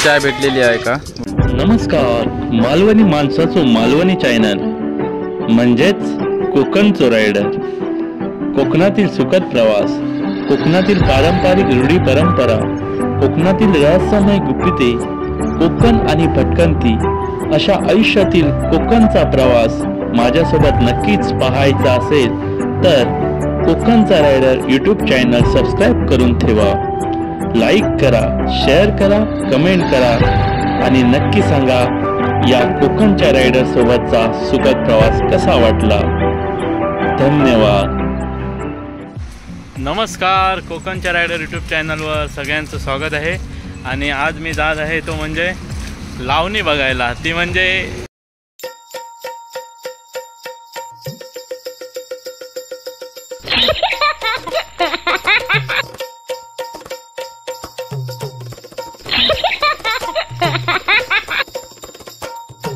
चाय भेटलेली आहे का? नमस्कार, मालवणी माणसाचं मालवणी चॅनल म्हणजेच कोकणचो रायडर. कोकणातील सुखद प्रवास, कोकणातील पारंपरिक रूढी परंपरा, कोकणातील रहस्यमय गुपिते, कोकण आणि भटकंती अशा आयुष्यातील कोकणचा प्रवास माझ्यासोबत नक्कीच पाहायचा असेल तर कोकणचा रायडर यूट्यूब चॅनल सबस्क्राईब करून ठेवा. लाईक करा, शेअर करा, कमेंट करा आणि नक्की सांगा या कोकणच्या रायडर सोबतचा सुखद प्रवास कसा वाटला. धन्यवाद. नमस्कार, कोकणच्या रायडर यूट्यूब चॅनलवर सगळ्यांचं स्वागत आहे. आणि आज मी जात आहे तो म्हणजे लावणी बघायला. ती म्हणजे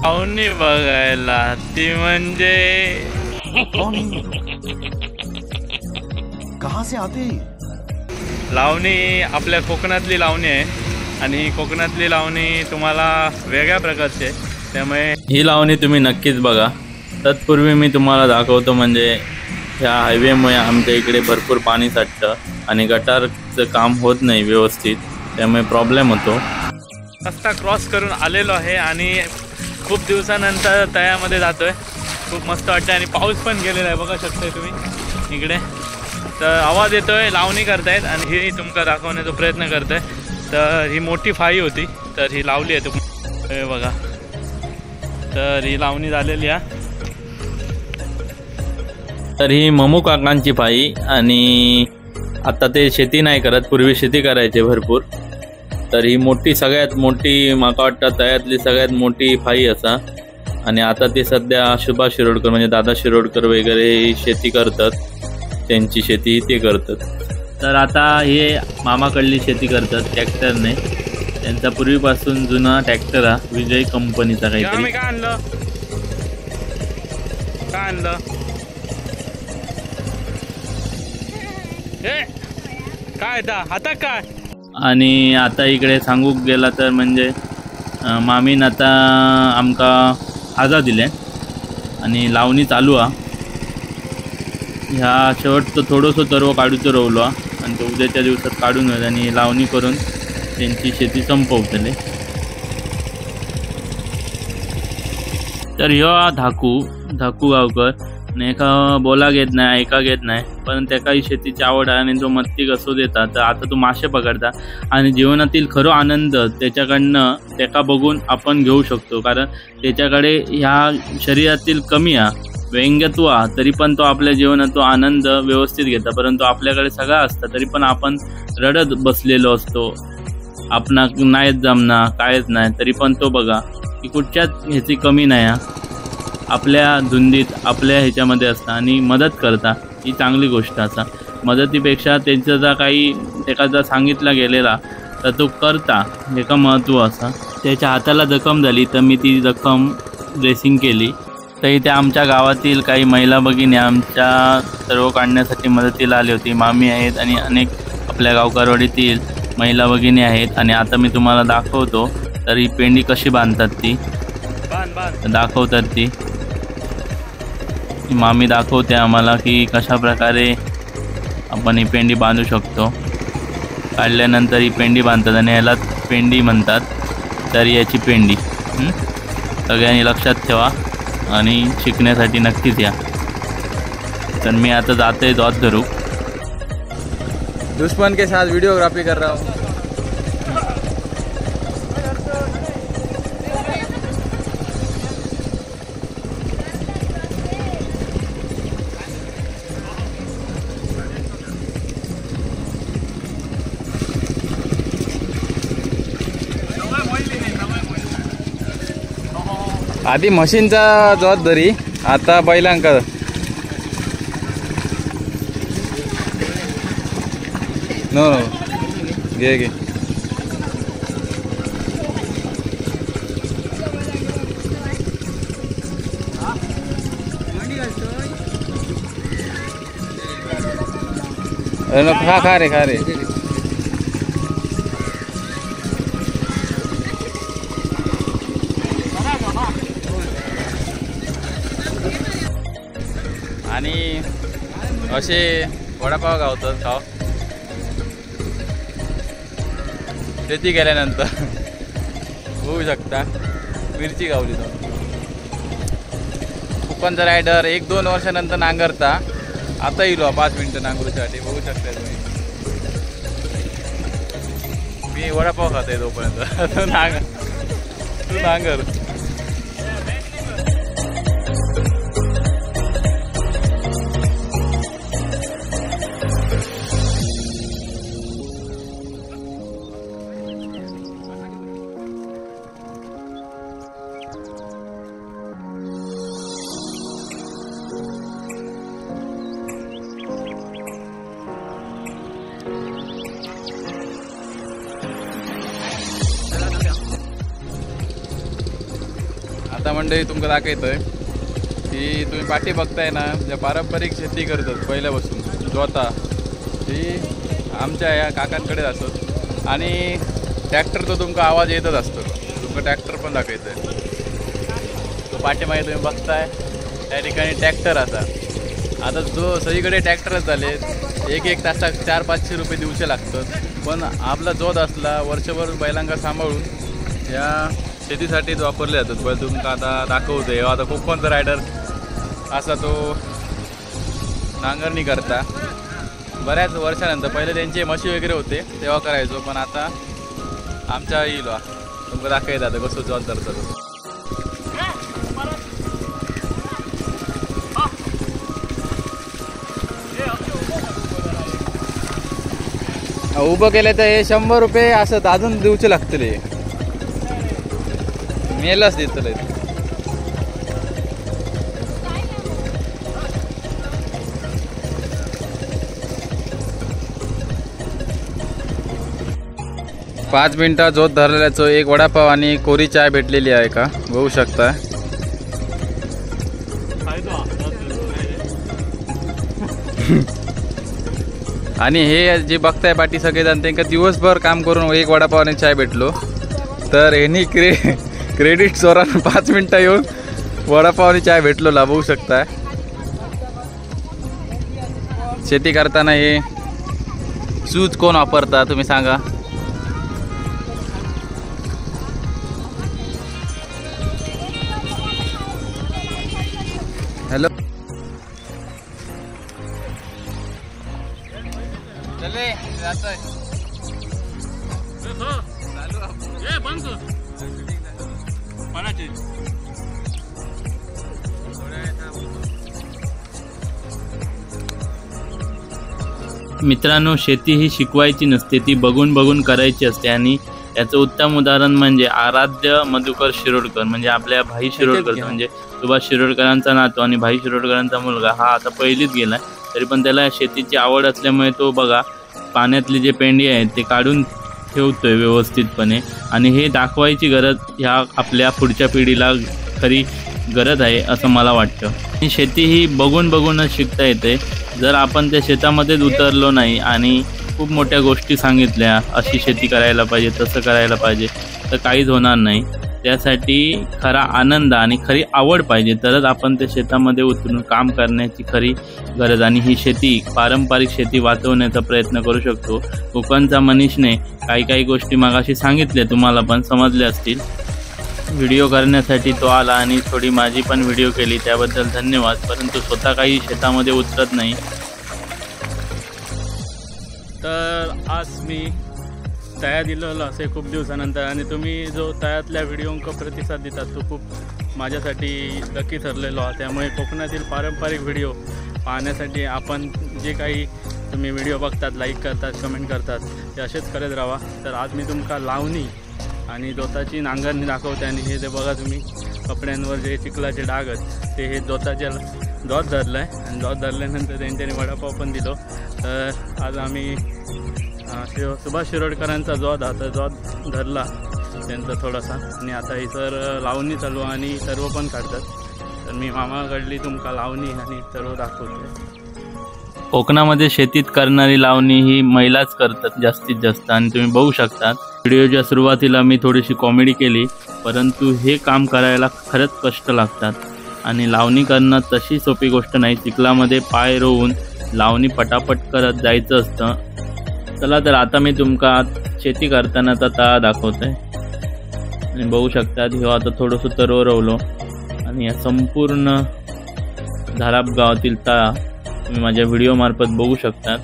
लावणी बघायला ती म्हणजे कहाँ से आते? लावणी आपल्या कोकणातली लावणी आहे आणि कोकणातली लावणी तुम्हाला वेगळ्या प्रकारची आहे, त्यामुळे ही लावणी तुम्ही नक्कीच बघा. तत्पूर्वी मी तुम्हाला दाखवतो म्हणजे ह्या हायवेमुळे आमच्या इकडे भरपूर पाणी साठतं आणि गटारचं काम होत नाही व्यवस्थित, त्यामुळे प्रॉब्लेम होतो. रस्ता क्रॉस करून आलेलो आहे आणि खूप दिवसानंतर तळ्यामध्ये जातोय. खूप मस्त वाटतं आणि पाऊस पण गेलेला आहे, बघा शकताय तुम्ही इकडे. तर आवाज येतोय, लावणी करतायत आणि ही तुमका दाखवण्याचा प्रयत्न करतोय. तर ही मोठी फाई होती तर ही लावली आहे तुम्ही बघा. तर ही लावणी झालेली आहे. तर ही ममू काकांची फाई आणि आता ते शेती नाही करत, पूर्वी शेती करायचे भरपूर. तर ही मोठी, सगळ्यात मोठी माका वाटतं तळ्यातली सगळ्यात मोठी फाई असा. आणि आता ते सध्या सुभाष शिरोडकर म्हणजे दादा शिरोडकर वगैरे शेती करतात, त्यांची शेती ते करतात. तर आता हे मामाकडली शेती करतात ट्रॅक्टरने. त्यांचा पूर्वीपासून जुना ट्रॅक्टर हा विजय कंपनीचा काहीतरी. काय आणलं हे काय आता काय. आणि आता इकडे सांगूक गेला तर म्हणजे मामीन आता आमका आजा दिले आणि लावणी चालू आहे. ह्या शेवटचं थोडंसं तरव काढूचं रवलो आणि तो उद्याच्या दिवसात काढून होईल आणि लावणी करून त्यांची शेती संपवतले. तर ह्यो धाकू गावकर आणि एका बोला घेत नाही, ऐका घेत नाही, पण त्याकाही शेतीची आवड आहे आणि तो मत्ती कसो देता. तर आता तो मासे पकडता आणि जीवनातील खरो आनंद त्याच्याकडनं त्याका बघून आपण घेऊ शकतो. कारण त्याच्याकडे ह्या शरीरातील कमी आहे, व्यंग्यत्व आहे, तरी पण तो आपल्या जीवनात तो आनंद व्यवस्थित घेता. परंतु आपल्याकडे सगळं असतं तरी पण आपण रडत बसलेलो असतो, आपणा नाहीच जमना कायच नाही, तरी पण तो बघा की कुठच्याच ह्याची कमी नाही, आपल्या धुंदीत आपल्या ह्याच्यामध्ये असता आणि मदत करता. ही चांगली गोष्ट असा. मदतीपेक्षा त्यांचं जर काही एखादा सांगितला गेलेला तर तो करता, हेका महत्त्व असा. त्याच्या हाताला जखम झाली तर मी ती जखम ड्रेसिंग केली. तर इथे आमच्या गावातील काही महिला भगिनी आमच्या सर्व काढण्यासाठी मदतीला आली होती. मामी आहेत आणि अनेक आपल्या गावकारवाडीतील महिला भगिनी आहेत. आणि आता मी तुम्हाला दाखवतो तर ही पेंडी कशी बांधतात ती दाखवतात. ती मामी दाखवते आम्हाला की कशा प्रकारे आपण ही पेंडी बांधू शकतो. काढल्यानंतर ही पेंडी बांधतात आणि याला पेंडी म्हणतात. तर याची पेंडी सगळ्यांनी लक्षात ठेवा आणि शिकण्यासाठी नक्कीच या. तर मी आता जाते दोत धरू. दुश्मन के साथ वीडियोग्राफी कर रहा हूँ. आधी मशीनचा जबाबदारी, आता बैलांका. नो घे खा रे आणि असे वडापाव गावतात खाव शेती गेल्यानंतर होऊ शकता मिरची गावली जाऊन कोकणचा रायडर 1-2 वर्षानंतर नांगरता आता येलो 5 मिनिटं नांगरूसाठी बघू शकता तुम्ही मी वडापाव खात आहे तोपर्यंत तू नांगर आता मंडळी तुमका दाखवतोय की तुम्ही पाठी बघताय ना ज्या पारंपरिक शेती करतात पहिल्यापासून जोता ती आमच्या या काकांकडे असत आणि ट्रॅक्टर तो तुमका आवाज येतच असतो तुमका ट्रॅक्टर पण दाखवतोय तो पाठीमागे तुम्ही बघताय त्या ठिकाणी ट्रॅक्टर आता जो सगळीकडे ट्रॅक्टरच झाले एक तासाक 400-500 रुपये दिवचे लागतात पण आपला जोत असला वर्षभर बैलांका सांभाळून या शेतीसाठीच वापरले जातात बैल तुमका आता दाखवतोय आता कोकणचा रायडर असा तो नांगरणी करता बऱ्याच वर्षानंतर पहिले त्यांचे म्हशी वगैरे होते तेव्हा करायचो पण आता आमच्या येईल तुमका दाखवायचं आता कसं जोत धरतात उभं केलं तर हे 100 रुपये असत अजून दिवचे लागतले मेलाच देतले पाच मिनिटं जोत धरलेल्याचो एक वडापाव आणि कोरी चाय भेटलेली आहे का बघू शकता आणि हे जे बघताय पाठी सगळेजण त्यांना दिवसभर काम करून एक वडापाव आणि चाय भेटलो तर यांनी क्रेडिट चोरानं 5 मिनिटं येऊन वडापाव आणि चाय भेटलो ला बघू शकता शेती करताना हे सूज कोण वापरता तुम्ही सांगा हॅलो चले जातोय ये बंद कोणाची मित्रांनो शेती ही शिकवायची नसते ती बघून बघून करायची असते आणि याचं उत्तम उदाहरण म्हणजे आराध्य मधुकर शिरोडकर म्हणजे आपल्या भाई शिरोडकर म्हणजे सुभाष शिरोडकरांचा नातू आणि भाई शिरोडकरांचा मुलगा हा आता पहिलीच गेलाय तरी पण त्याला शेतीची आवड असल्यामुळे तो बघा पाण्यातली जे पेंडी आहेत ते काढून ठेवतोय व्यवस्थितपणे आणि हे दाखवायची गरज ह्या आपल्या पुढच्या पिढीला खरी गरज आहे असं मला वाटतं आणि शेती ही बघून बघूनच शिकता येते जर आपण त्या शेतामध्येच उतरलो नाही आणि खूप मोठ्या गोष्टी सांगितल्या अशी शेती करायला पाहिजे तसं करायला पाहिजे तर काहीच होणार नाही त्यासाठी खरा आनंद आणि खरी आवड पाहिजे तरच आपण त्या शेतामध्ये उतरून काम करण्याची खरी गरज आणि ही शेती पारंपरिक शेती वाचवण्याचा प्रयत्न करू शकतो कोकणचा मनीषने काही गोष्टी मागाशी सांगितल्या तुम्हाला पण समजल्या असतील व्हिडिओ करण्यासाठी तो आला आणि थोडी माझी पण व्हिडिओ केली त्याबद्दल धन्यवाद परंतु स्वतः काही शेतामध्ये उतरत नाही तर आज मी तया दिलेलं असे खूप दिवसानंतर आणि तुम्ही जो तयातल्या व्हिडिओंक प्रतिसाद देतात तो खूप माझ्यासाठी लकी ठरलेलो आहे त्यामुळे कोकणातील पारंपरिक व्हिडिओ पाहण्यासाठी आपण जे काही तुम्ही व्हिडिओ बघतात लाईक करतात कमेंट करतात ते असेच करत राहा तर आज मी तुमका लावणी आणि जोताची नांगरणी दाखवते आणि हे जे बघा तुम्ही कपड्यांवर जे चिखलाचे डाग आहेत ते हे जोताच्या जोत धरलं आहे आणि जोत धरल्यानंतर त्यांच्याने वडापाव पण दिलो तर आज आम्ही सुभाष शिरोडकरांचा जोत आता जोत धरला त्यांचा थोडासा आणि आता ही सर लावणी चालू आणि सर्व पण काढतात तर मी मामाकडली तुमका लावणी आणि सर्व दाखवतो कोकणामध्ये शेतीत करणारी लावणी ही महिलाच करतात जास्तीत जास्त आणि तुम्ही बघू शकता व्हिडिओच्या सुरुवातीला मी थोडीशी कॉमेडी केली परंतु हे काम करायला खरंच कष्ट लागतात आणि लावणी करणं तशी सोपी गोष्ट नाही. चिखलामध्ये पाय रोवून लावणी पटापट करत जायचं असतं. चला तर आता मी तुमका शेती करतानाचा तळा दाखवतोय आणि बघू शकतात. ह्यो आता थोडंसं तरव रोवलो आणि या संपूर्ण धाराप गावातील तळा तुम्ही माझ्या व्हिडिओमार्फत बघू शकतात.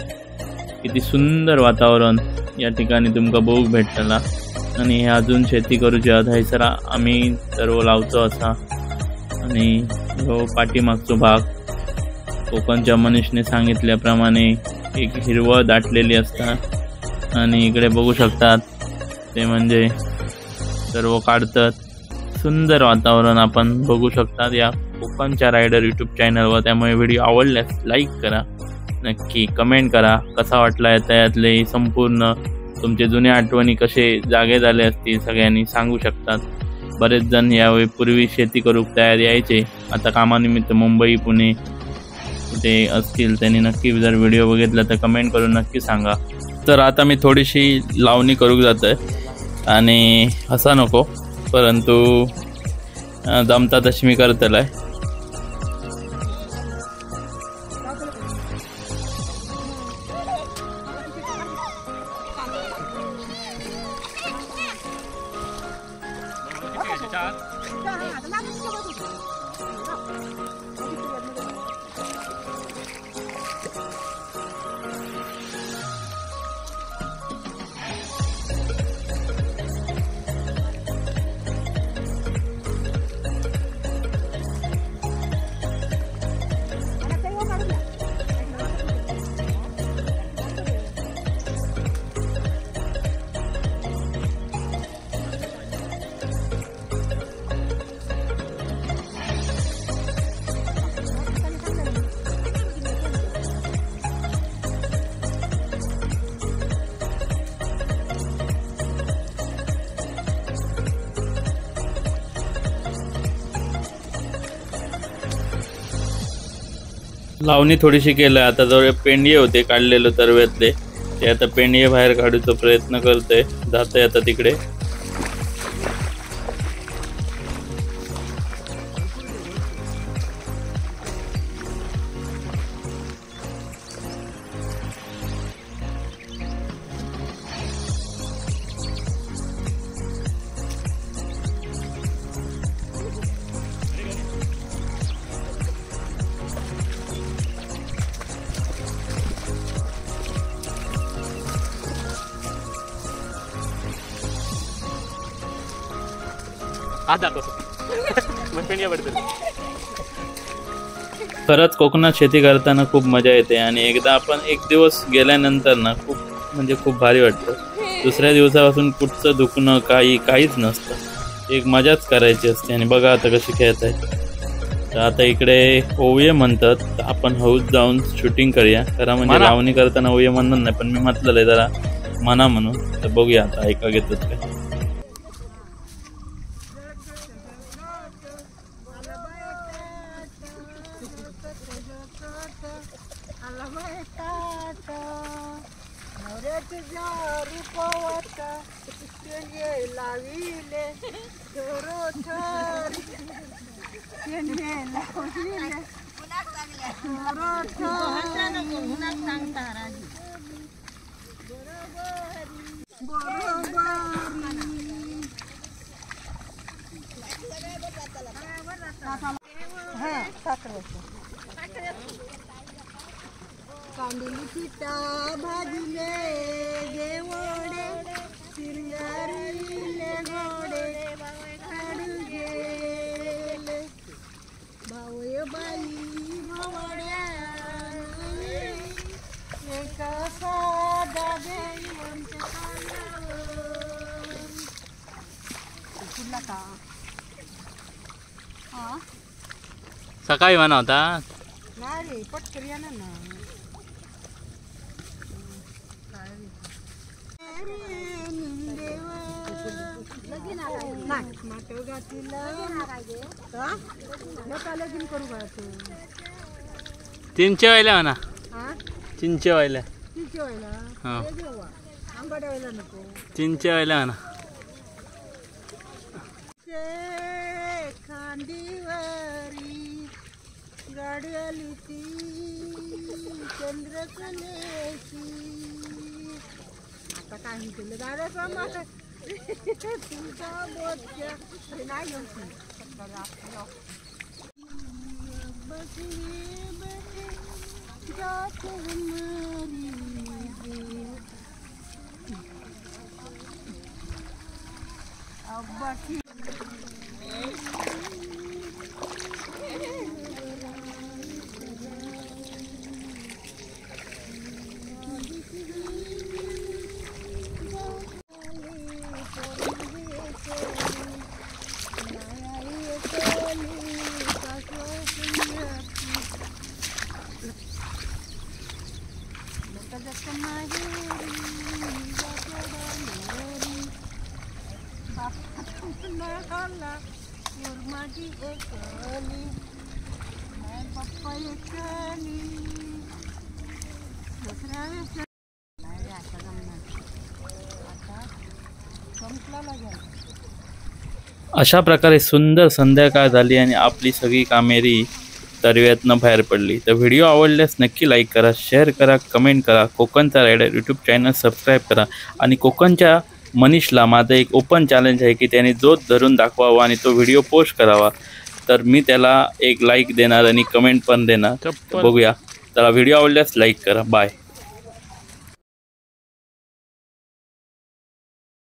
किती सुंदर वातावरण या ठिकाणी तुमका बघूक भेटतला. आणि हे अजून शेती करूची हयसर आम्ही तरव लावचो असा. आणि ह्यो पाठीमागचो भाग कोकणच्या मनीषने सांगितल्याप्रमाणे एक हिरवळ दाटलेली असतात. आणि इकडे बघू शकतात ते म्हणजे सर्व काढतात. सुंदर वातावरण आपण बघू शकतात या कोकणच्या रायडर यूट्यूब चॅनलवर. त्यामुळे व्हिडिओ आवडल्यास लाईक करा, नक्की कमेंट करा कसा वाटला. त्यातले संपूर्ण तुमचे जुने आठवणी कसे जागे झाले असतील सगळ्यांनी सांगू शकतात. बरेच जण यावेळी पूर्वी शेती करूक तयार यायचे, आता कामानिमित्त मुंबई पुणे कुठे असतील त्यांनी नक्की जर व्हिडिओ बघितला तर कमेंट करून नक्की सांगा. तर आता मी थोडीशी लावणी करूक जात आहे आणि असा नको परंतु जमता तशी मी करतलं आहे. लावणी थोडीशी केलं. आता जवळ पेंडिये होते काढलेलो तरव्यातले, ते आता पेंडिये बाहेर काढूचा प्रयत्न करतोय. जातोय आता तिकडे. खरंच कोकणात शेती करताना खूप मजा येते. आणि एकदा आपण एक दिवस गेल्यानंतर ना खूप भारी वाटतं. दुसऱ्या दिवसापासून कुठचं दुखणं काहीच नसतं. एक मजाच करायची असते. आणि बघा आता कशी खेळत आहे. तर आता इकडे ओविये म्हणतात, तर आपण हौस जाऊन शूटिंग करूया. खरं म्हणजे लावणी करताना ओविये म्हणणार नाही, पण मी म्हटलेलं आहे जरा म्हणा म्हणून. तर बघूया आता ऐका घेतात काय. कांदिली पिठा भाजले देवडे सिंगारिले गोडे काढू गेले भावय बाई भावड्या एका साधा देवांच्या पायावर फुला का हा सकाळी म्हणा होता नाही रे पटकन या ना चिंचे व्हायला म्हणा. चिंचे व्हायला चिंचे व्हायला म्हणा. खांदीवरी गाडी आली ती चंद्रकलेची. आता काही केलं दादाचा मला तुमचा बोधच्या नाही येऊ बसली बसली जात हमारी अब्बा की माझी एकली पप्पा एकली दुसऱ्या वेळेस नाही आता जमणार आता संपला लागेल. अशा प्रकारे सुंदर संध्याकाळ झाली आणि आपली सगळी कामेरी तरव्यातनं बाहेर पडली. तर व्हिडिओ आवडल्यास नक्की लाईक करा, शेअर करा, कमेंट करा. कोकणचा रायडर यूट्यूब चॅनल सबस्क्राईब करा. आणि कोकणच्या मनीषला माझं एक ओपन चॅलेंज आहे की त्याने जोत धरून दाखवावा आणि तो व्हिडिओ पोस्ट करावा. तर मी त्याला एक लाईक देणार आणि कमेंट पण देणार. बघूया. तर व्हिडिओ आवडल्यास लाईक करा. बाय.